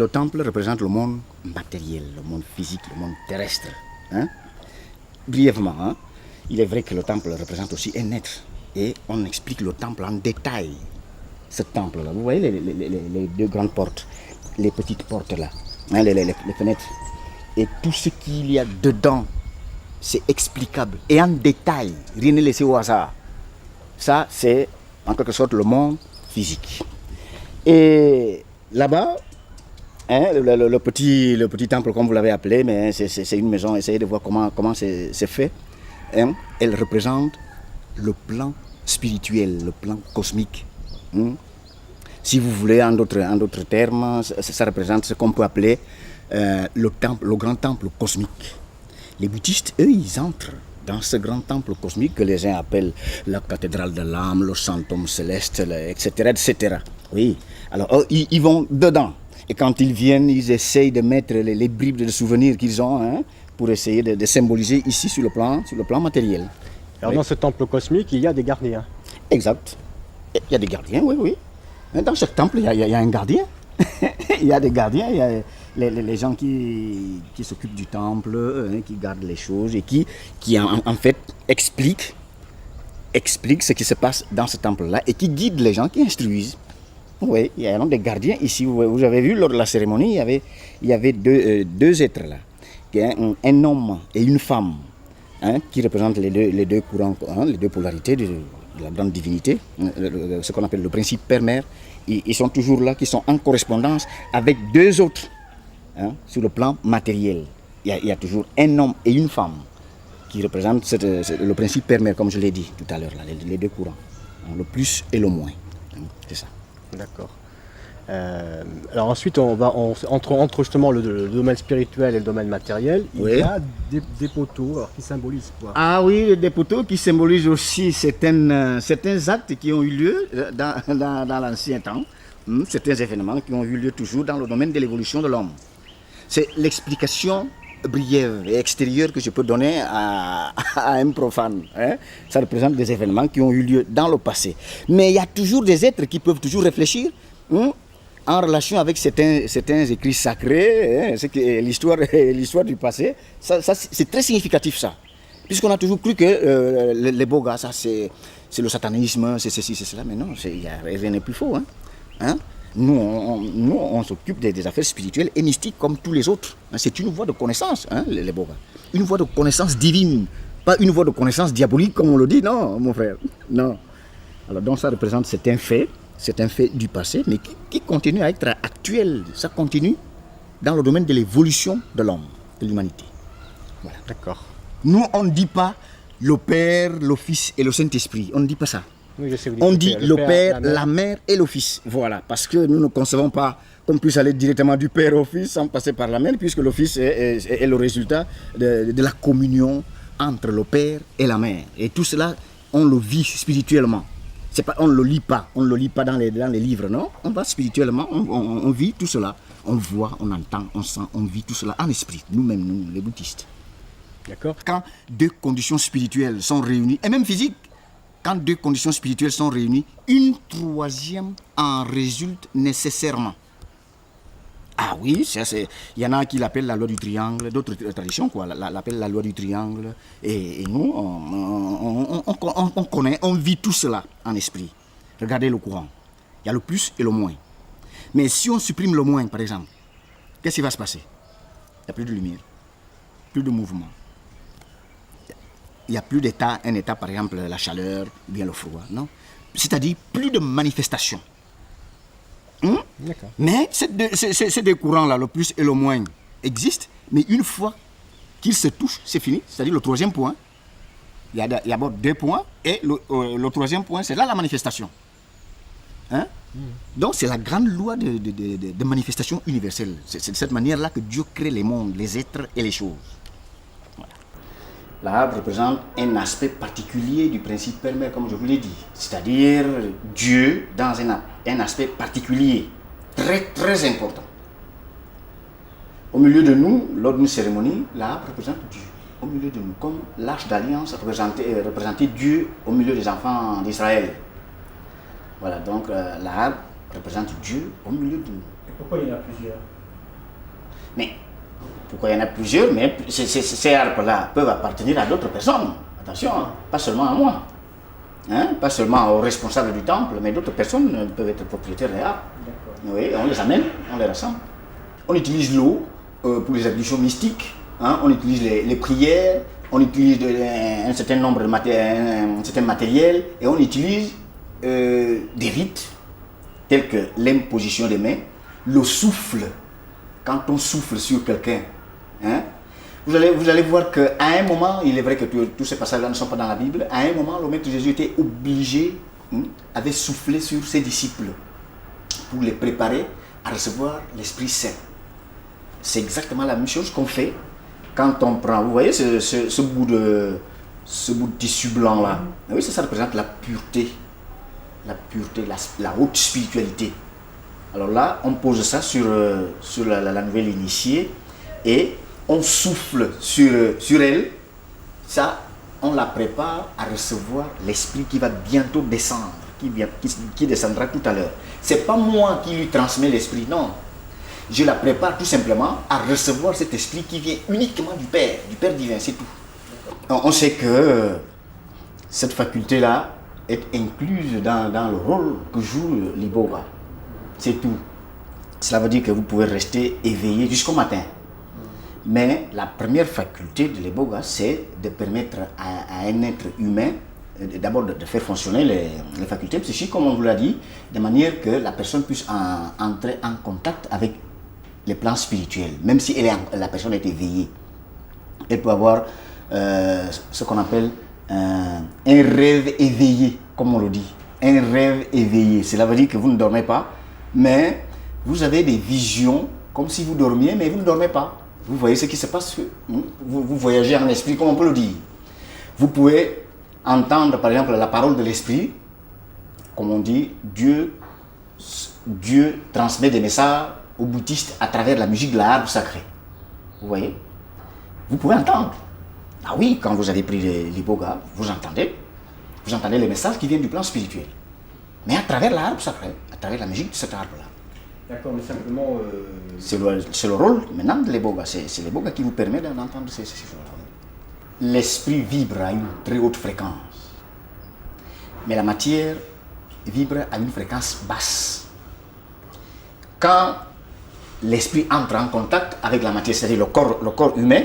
Le temple représente le monde matériel, le monde physique, le monde terrestre. Hein? Brièvement, hein? Il est vrai que le temple représente aussi un être. Et on explique le temple en détail. Ce temple-là, vous voyez les deux grandes portes, les petites portes là, hein, les fenêtres. Et tout ce qu'il y a dedans, c'est explicable. Et en détail, rien n'est laissé au hasard. Ça, c'est en quelque sorte le monde physique. Et là-bas, hein, le petit temple, comme vous l'avez appelé, mais c'est une maison, essayez de voir comment c'est fait. Hein, elle représente le plan spirituel, le plan cosmique. Hein. Si vous voulez, en d'autres termes, ça représente ce qu'on peut appeler le grand temple cosmique. Les bouddhistes, eux, ils entrent dans ce grand temple cosmique que les gens appellent la cathédrale de l'âme, le sanctum céleste, etc., etc. Oui, alors eux, ils vont dedans. Et quand ils viennent, ils essayent de mettre les bribes de souvenirs qu'ils ont, hein, pour essayer de symboliser ici sur le plan matériel. Alors oui. Dans ce temple cosmique, il y a des gardiens. Exact. Il y a des gardiens, oui, oui. Dans chaque temple, il y a un gardien. Il y a des gardiens, il y a les gens qui s'occupent du temple, hein, qui gardent les choses et qui en fait expliquent ce qui se passe dans ce temple-là et qui guident les gens, qui instruisent. Oui, il y a donc des gardiens ici. Vous avez vu lors de la cérémonie, il y avait deux êtres là. Un homme et une femme, hein, qui représentent les deux courants, hein, les deux polarités de la grande divinité, ce qu'on appelle le principe père-mère. Ils sont toujours là, qui sont en correspondance avec deux autres, hein, sur le plan matériel. Il y a toujours un homme et une femme qui représentent le principe père-mère, comme je l'ai dit tout à l'heure, les deux courants, hein, le plus et le moins. Hein, c'est ça. D'accord. Alors ensuite, entre justement le domaine spirituel et le domaine matériel, oui. Il y a des poteaux, alors, qui symbolisent quoi? Ah oui, des poteaux qui symbolisent aussi certains actes qui ont eu lieu dans l'ancien temps, certains événements qui ont eu lieu toujours dans le domaine de l'évolution de l'homme. C'est l'explication brève et extérieure que je peux donner à un profane. Hein? Ça représente des événements qui ont eu lieu dans le passé. Mais il y a toujours des êtres qui peuvent toujours réfléchir, en relation avec certains écrits sacrés, hein, l'histoire du passé. Ça, c'est très significatif, ça. Puisqu'on a toujours cru que les beaux gars, ça c'est le satanisme, c'est ceci, c'est cela. Mais non, rien n'est plus faux. Hein? Nous, on s'occupe des affaires spirituelles et mystiques comme tous les autres. C'est une voie de connaissance, hein, les beaux gars. Une voie de connaissance divine, pas une voie de connaissance diabolique, comme on le dit, non, mon frère. Non. Alors, donc, ça représente certains faits. C'est un fait du passé, mais qui continue à être actuel. Ça continue dans le domaine de l'évolution de l'homme, de l'humanité. Voilà. D'accord. Nous, on ne dit pas le Père, le Fils et le Saint-Esprit. On ne dit pas ça. Oui, je sais, on dit le Père, la Mère et le Fils. Voilà, parce que nous ne concevons pas qu'on puisse aller directement du Père au Fils sans passer par la Mère, puisque le Fils est le résultat de la communion entre le Père et la Mère. Et tout cela, on le vit spirituellement. On ne le lit pas dans les livres, non. On va spirituellement, on vit tout cela. On voit, on entend, on sent, on vit tout cela en esprit, nous-mêmes, nous, les bouddhistes. D'accord. Quand deux conditions spirituelles sont réunies, et même physiques, quand deux conditions spirituelles sont réunies, une troisième en résulte nécessairement. Ah oui, il y en a qui l'appellent la loi du triangle, d'autres traditions l'appellent la loi du triangle. Et nous, on connaît, on vit tout cela en esprit. Regardez le courant. Il y a le plus et le moins. Mais si on supprime le moins, par exemple, qu'est-ce qui va se passer? Il n'y a plus de lumière, plus de mouvement. Il n'y a plus un état, par exemple, la chaleur, ou bien le froid, non? C'est-à-dire plus de manifestations. Mais ces deux courants-là, le plus et le moins, existent, mais une fois qu'ils se touchent, c'est fini. C'est-à-dire le troisième point, il y a d'abord deux points, et le troisième point, c'est là la manifestation. Hein? Donc c'est la grande loi de manifestation universelle. C'est de cette manière-là que Dieu crée les mondes, les êtres et les choses. Voilà. L'arbre représente un aspect particulier du principe père-mère, comme je vous l'ai dit. C'est-à-dire Dieu dans un aspect particulier, très très important. Au milieu de nous, lors d'une cérémonie, l'arbre représente Dieu. Au milieu de nous, comme l'arche d'alliance représentait Dieu au milieu des enfants d'Israël. Voilà, donc l'arbre représente Dieu au milieu de nous. Et pourquoi il y en a plusieurs? Mais pourquoi il y en a plusieurs? Mais ces harpes-là peuvent appartenir à d'autres personnes. Attention, hein, pas seulement à moi. Hein, pas seulement aux responsables du temple, mais d'autres personnes peuvent être propriétaires des harpes. Oui, on les amène, on les rassemble. On utilise l'eau pour les ablutions mystiques, hein, on utilise les prières, on utilise un certain nombre de matériels et on utilise des rites tels que l'imposition des mains, le souffle. Quand on souffle sur quelqu'un, hein, vous allez voir qu'à un moment, il est vrai que tous ces passages-là ne sont pas dans la Bible, à un moment, le Maître Jésus était obligé, avait soufflé sur ses disciples pour les préparer à recevoir l'Esprit Saint. C'est exactement la même chose qu'on fait quand on prend, vous voyez ce bout de tissu blanc là, oui, ça représente la pureté, la haute spiritualité. Alors là, on pose ça sur la nouvelle initiée et on souffle sur elle. Ça, on la prépare à recevoir l'esprit qui va bientôt descendre, qui descendra tout à l'heure. C'est pas moi qui lui transmets l'esprit, non. Je la prépare tout simplement à recevoir cet esprit qui vient uniquement du Père divin, c'est tout. On sait que cette faculté-là est incluse dans le rôle que joue l'iboga. C'est tout. Cela veut dire que vous pouvez rester éveillé jusqu'au matin. Mais la première faculté de l'iboga, c'est de permettre à un être humain d'abord de faire fonctionner les facultés psychiques, comme on vous l'a dit, de manière que la personne puisse entrer en contact avec les plans spirituels, même si la personne est éveillée. Elle peut avoir ce qu'on appelle un rêve éveillé, comme on le dit. Un rêve éveillé. Cela veut dire que vous ne dormez pas, mais vous avez des visions comme si vous dormiez, mais vous ne dormez pas. Vous voyez ce qui se passe. Vous voyagez en esprit, comme on peut le dire. Vous pouvez entendre, par exemple, la parole de l'esprit. Comme on dit, Dieu transmet des messages aux bouddhistes à travers la musique de la harpe sacrée. Vous voyez? Vous pouvez entendre. Ah oui, quand vous avez pris l'iboga, vous entendez les messages qui viennent du plan spirituel. Mais à travers la harpe sacrée, à travers la musique de cette harpe-là. D'accord, mais simplement... C'est le rôle maintenant de l'iboga. C'est l'iboga qui vous permet d'entendre ces choses-là. L'esprit vibre à une très haute fréquence. Mais la matière vibre à une fréquence basse. Quand l'esprit entre en contact avec la matière, c'est-à-dire le corps humain,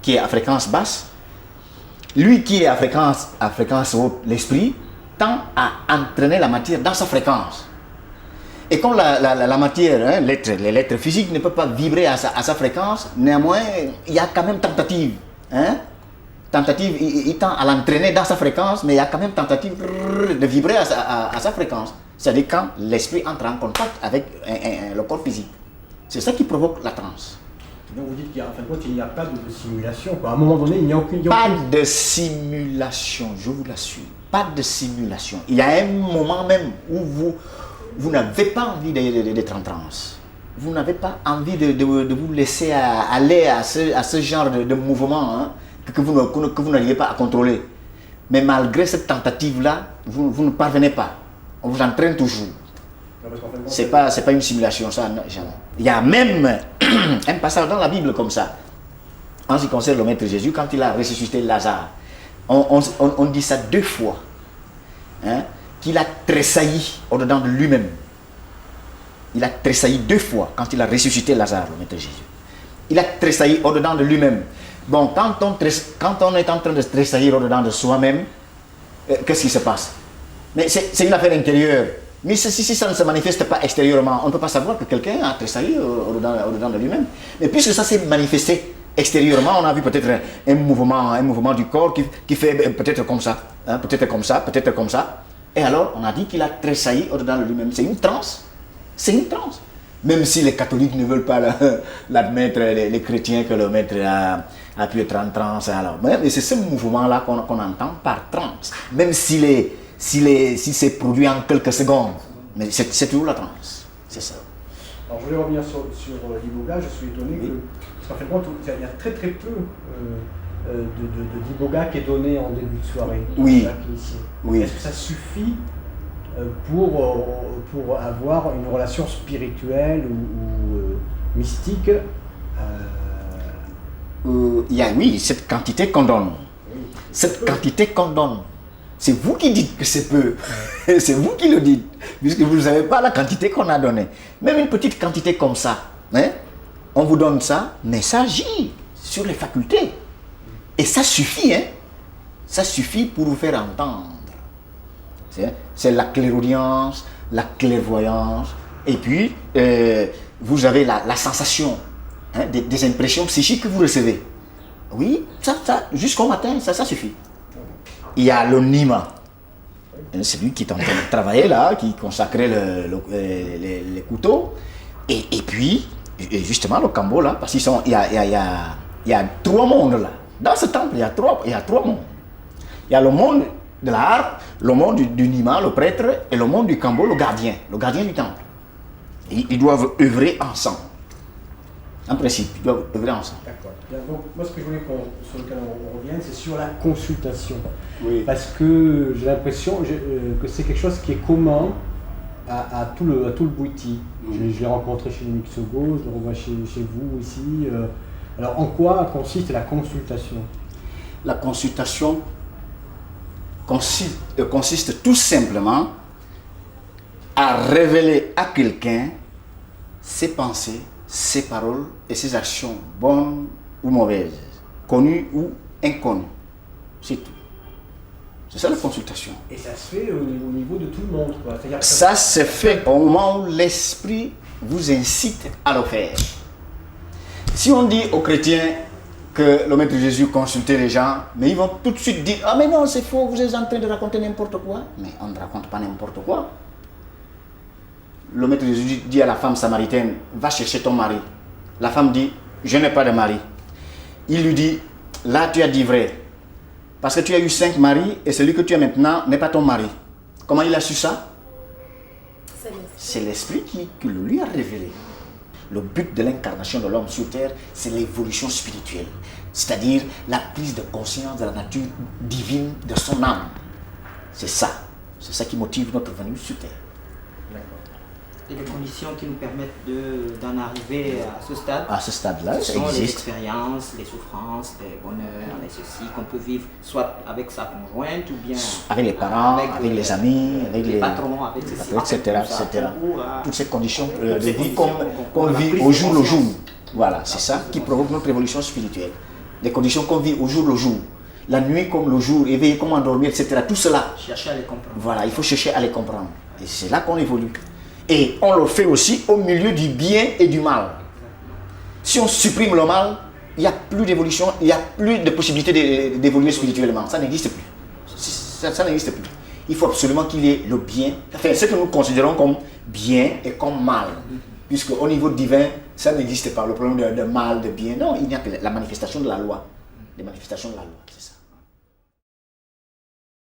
qui est à fréquence basse, lui qui est à fréquence haute, l'esprit, tend à entraîner la matière dans sa fréquence. Et comme la matière, hein, l'être physique ne peut pas vibrer à sa fréquence, néanmoins, il y a quand même tentative. Hein? Tentative, il tend à l'entraîner dans sa fréquence, mais il y a quand même tentative de vibrer à sa fréquence. C'est-à-dire quand l'esprit entre en contact avec le corps physique. C'est ça qui provoque la transe. Donc vous dites qu'en fin de compte, il n'y a pas de simulation, quoi. À un moment donné, il n'y a aucune... Pas de simulation, je vous l'assure. Pas de simulation. Il y a un moment même où vous n'avez pas envie d'être en transe. Vous n'avez pas envie de vous laisser aller à ce genre de mouvement, hein, que vous n'arrivez pas à contrôler. Mais malgré cette tentative-là, vous ne parvenez pas. On vous entraîne toujours. C'est pas une simulation, ça, jamais. Il y a même un passage dans la Bible comme ça. En ce qui concerne le Maître Jésus, quand il a ressuscité Lazare, on dit ça 2 fois. Hein, qu'il a tressailli au-dedans de lui-même. Il a tressailli 2 fois quand il a ressuscité Lazare, le Maître Jésus. Il a tressailli au-dedans de lui-même. Bon, quand on est en train de tressaillir au-dedans de soi-même, qu'est-ce qui se passe? Mais c'est une affaire intérieure. Mais si ça ne se manifeste pas extérieurement, on ne peut pas savoir que quelqu'un a tressailli au-dedans de lui-même. Mais puisque ça s'est manifesté extérieurement, on a vu peut-être un mouvement du corps qui fait peut-être comme ça, hein, peut-être comme ça, peut-être comme ça. Et alors, on a dit qu'il a tressailli au-dedans de lui-même. C'est une transe. C'est une transe. Même si les catholiques ne veulent pas l'admettre, les chrétiens, que le maître a pu être en transe. Alors, mais c'est ce mouvement-là qu'on entend par transe. Même si c'est produit en quelques secondes. Mais c'est toujours la transe. C'est ça. Alors, je voulais revenir sur l'iboga. Je suis étonné que, parce qu'en fait, il y a très très peu d'iboga qui est donné en début de soirée. Oui. Oui. Est-ce que ça suffit pour avoir une relation spirituelle ou mystique Il y a, oui, cette quantité qu'on donne. Cette quantité qu'on donne. C'est vous qui dites que c'est peu. C'est vous qui le dites. Puisque vous ne savez pas la quantité qu'on a donnée. Même une petite quantité comme ça, hein, on vous donne ça, mais ça agit sur les facultés. Et ça suffit, hein. Ça suffit pour vous faire entendre. C'est la clairaudience, la clairvoyance. Et puis, vous avez la sensation, hein, des impressions psychiques que vous recevez. Oui, ça jusqu'au matin, ça suffit. Il y a le Nima. C'est lui qui est en train de travailler là, qui consacrait les couteaux. Et puis, justement, le Kambo là, parce qu'il y a 3 mondes là. Dans ce temple, il y a trois mondes. Il y a le monde de l'art, le monde du Nima, le prêtre, et le monde du Kambo, le gardien du temple. Et ils doivent œuvrer ensemble. En principe, ils doivent œuvrer ensemble. D'accord. Donc, moi, ce que je voulais sur lequel on revienne, c'est sur la consultation. Oui. Parce que j'ai l'impression que c'est quelque chose qui est commun à tout le Bwiti. Je l'ai rencontré chez Mixogo, je le revois chez vous ici. Alors, en quoi consiste la consultation? La consultation consiste tout simplement à révéler à quelqu'un ses pensées, ses paroles et ses actions, bonnes ou mauvaises, connues ou inconnues. C'est tout. C'est ça la consultation. Et ça se fait au niveau de tout le monde, quoi. Ça se fait au moment où l'esprit vous incite à le faire. Si on dit aux chrétiens que le Maître Jésus consultait les gens, mais ils vont tout de suite dire « Ah mais non, c'est faux, vous êtes en train de raconter n'importe quoi. » Mais on ne raconte pas n'importe quoi. Le Maître Jésus dit à la femme samaritaine « Va chercher ton mari. » La femme dit « Je n'ai pas de mari. » Il lui dit « Là, tu as dit vrai. Parce que tu as eu 5 maris et celui que tu as maintenant n'est pas ton mari. » Comment il a su ça? C'est l'esprit qui lui a révélé. Le but de l'incarnation de l'homme sur terre, c'est l'évolution spirituelle. C'est-à-dire la prise de conscience de la nature divine de son âme. C'est ça. C'est ça qui motive notre venue sur terre. Et les conditions qui nous permettent d'en arriver à ce stade. À ce stade-là, ce ça sont les existe. expériences, les souffrances, les bonheurs, les ceci qu'on peut vivre soit avec sa conjointe ou bien Avec les parents, avec les amis, avec les patrons, avec ceci, etc. Toutes ces conditions de vie qu'on vit prise au de jour le jour. conscience. Voilà, c'est ça qui provoque notre évolution spirituelle. Des conditions qu'on vit au jour le jour. La nuit comme le jour, éveillé comme endormi, etc. Tout cela. Chercher à les comprendre. Voilà, il faut chercher à les comprendre. Et c'est là qu'on évolue. Et on le fait aussi au milieu du bien et du mal. Si on supprime le mal, il n'y a plus d'évolution, il n'y a plus de possibilité d'évoluer spirituellement. Ça n'existe plus. Ça n'existe plus. Il faut absolument qu'il y ait le bien, enfin ce que nous considérons comme bien et comme mal. Puisque au niveau divin, ça n'existe pas. Le problème de mal, de bien, non, il n'y a que la manifestation de la loi. Les manifestations de la loi, c'est ça.